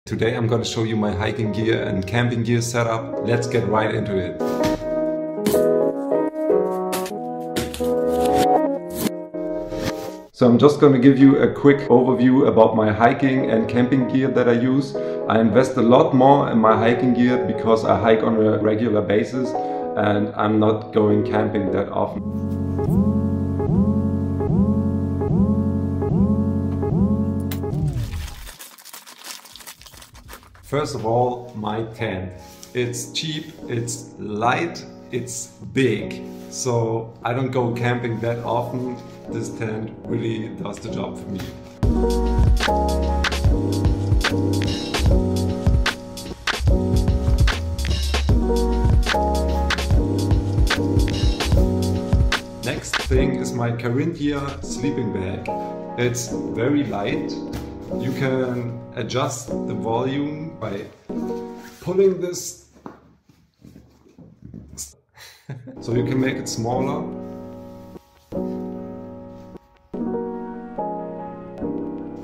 Today I'm going to show you my hiking gear and camping gear setup. Let's get right into it. So I'm just going to give you a quick overview about my hiking and camping gear that I use. I invest a lot more in my hiking gear because I hike on a regular basis and I'm not going camping that often. First of all, my tent. It's cheap, it's light, it's big. So I don't go camping that often. This tent really does the job for me. Next thing is my Carinthia sleeping bag. It's very light. You can adjust the volume by pulling this so you can make it smaller.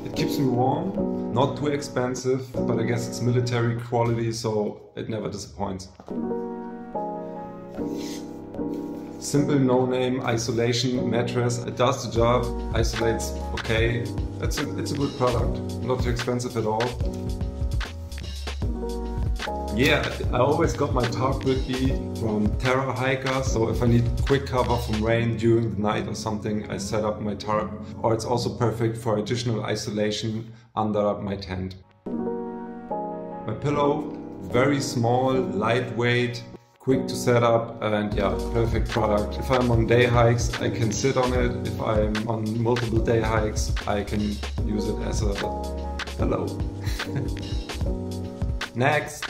It keeps me warm, not too expensive, but I guess it's military quality, so it never disappoints. Simple no-name isolation mattress. It does the job, isolates okay. It's a good product, not too expensive at all. Yeah, I always got my tarp with me from Terra Hiker, so if I need quick cover from rain during the night or something, I set up my tarp. Or it's also perfect for additional isolation under my tent. My pillow, very small, lightweight, quick to set up, and yeah, perfect product. If I'm on day hikes, I can sit on it. If I'm on multiple day hikes, I can use it as a pillow. Next,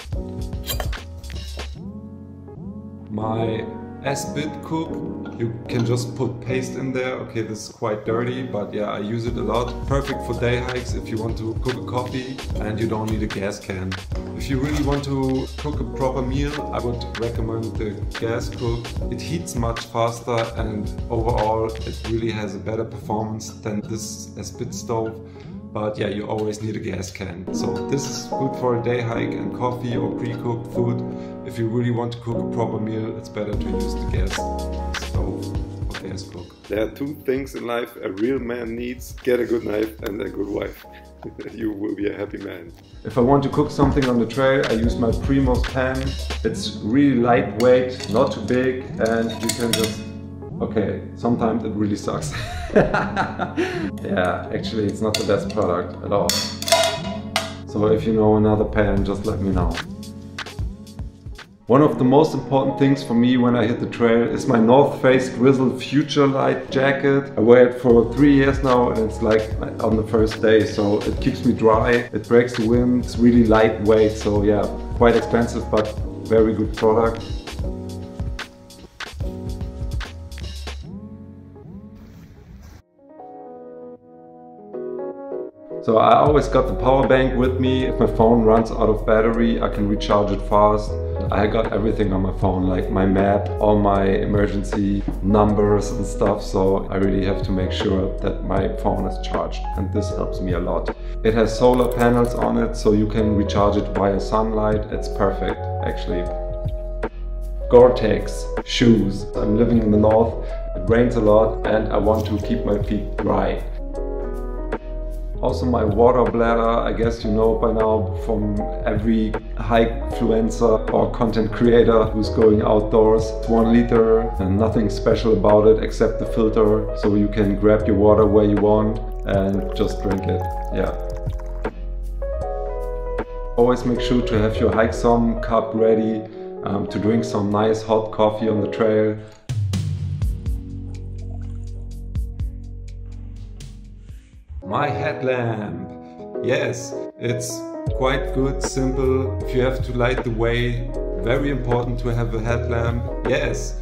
my S-bit cook. You can just put paste in there. Okay, this is quite dirty, but yeah, I use it a lot. Perfect for day hikes if you want to cook a coffee and you don't need a gas can. If you really want to cook a proper meal, I would recommend the gas cook. It heats much faster and overall it really has a better performance than this S-bit stove. But yeah, you always need a gas can. So this is good for a day hike and coffee or pre-cooked food. If you really want to cook a proper meal, it's better to use the gas stove or gas cook. There are two things in life a real man needs: get a good knife and a good wife. You will be a happy man. If I want to cook something on the trail, I use my Primos pan. It's really lightweight, not too big, and you can just... Okay, sometimes it really sucks. Yeah, actually it's not the best product at all. So if you know another pan, just let me know. One of the most important things for me when I hit the trail is my North Face Grizzle Future Light jacket. I wear it for 3 years now and it's like on the first day, so it keeps me dry, it breaks the wind, it's really lightweight, so yeah, quite expensive but very good product. So I always got the power bank with me. If my phone runs out of battery, I can recharge it fast. I got everything on my phone, like my map, all my emergency numbers and stuff. So I really have to make sure that my phone is charged, and this helps me a lot. It has solar panels on it, so you can recharge it via sunlight. It's perfect, actually. Gore-Tex shoes. I'm living in the north, it rains a lot and I want to keep my feet dry. Also my water bladder, I guess you know by now from every hike influencer or content creator who's going outdoors. It's 1 liter and nothing special about it except the filter, so you can grab your water where you want and just drink it. Yeah. Always make sure to have your HIKESOME Cup ready to drink some nice hot coffee on the trail. My headlamp. Yes, it's quite good, simple. If you have to light the way, very important to have a headlamp. Yes.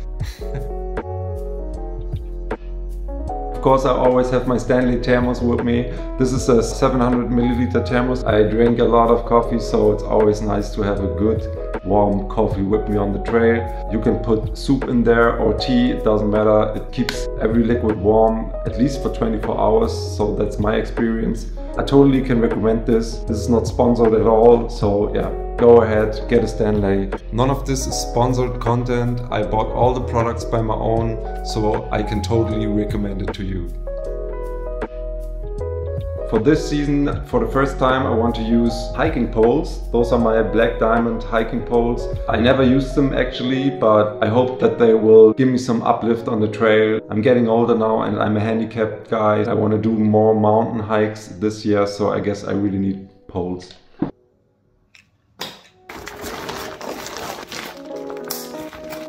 Of course, I always have my Stanley thermos with me. This is a 700 milliliter thermos. I drink a lot of coffee, so it's always nice to have a good warm coffee with me on the trail. You can put soup in there or tea, it doesn't matter. It keeps every liquid warm, at least for 24 hours, so that's my experience. I totally can recommend this. This is not sponsored at all, so yeah, go ahead, get a Stanley. None of this is sponsored content. I bought all the products by my own, so I can totally recommend it to you. For this season, for the first time, I want to use hiking poles. Those are my black diamond hiking poles. I never used them actually, but I hope that they will give me some uplift on the trail. I'm getting older now and I'm a handicapped guy. I want to do more mountain hikes this year, so I guess I really need poles.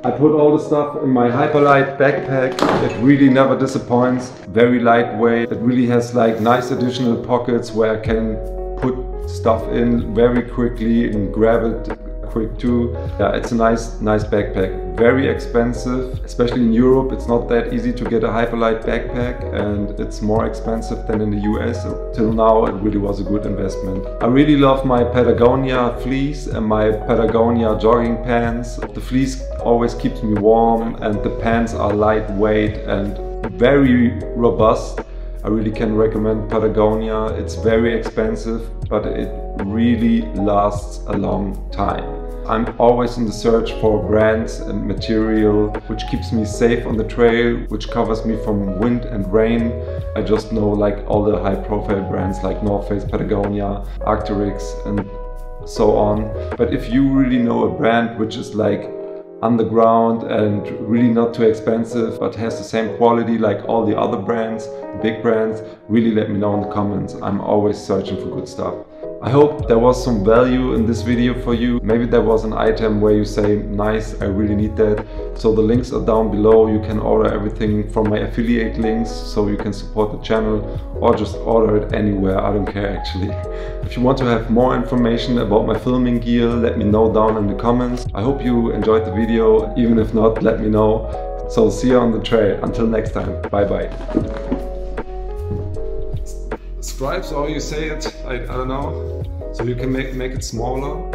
I put all the stuff in my Hyperlight backpack. It really never disappoints. Very lightweight. It really has like nice additional pockets where I can put stuff in very quickly and grab it quick too. Yeah, it's a nice backpack. Very expensive, especially in Europe. It's not that easy to get a Hyperlight backpack and it's more expensive than in the US. Till now, it really was a good investment. I really love my Patagonia fleece and my Patagonia jogging pants. The fleece always keeps me warm and the pants are lightweight and very robust. I really can recommend Patagonia. It's very expensive, but it really lasts a long time. I'm always in the search for brands and material which keeps me safe on the trail, which covers me from wind and rain. I just know like all the high profile brands like North Face, Patagonia, Arc'teryx and so on. But if you really know a brand which is like underground and really not too expensive but has the same quality like all the other brands, big brands, really let me know in the comments. I'm always searching for good stuff. I hope there was some value in this video for you. Maybe there was an item where you say, nice, I really need that. So the links are down below. You can order everything from my affiliate links so you can support the channel, or just order it anywhere. I don't care actually. If you want to have more information about my filming gear, let me know down in the comments. I hope you enjoyed the video. Even if not, let me know. So see you on the trail. Until next time. Bye bye. Stripes, or you say it, I don't know, so you can make it smaller.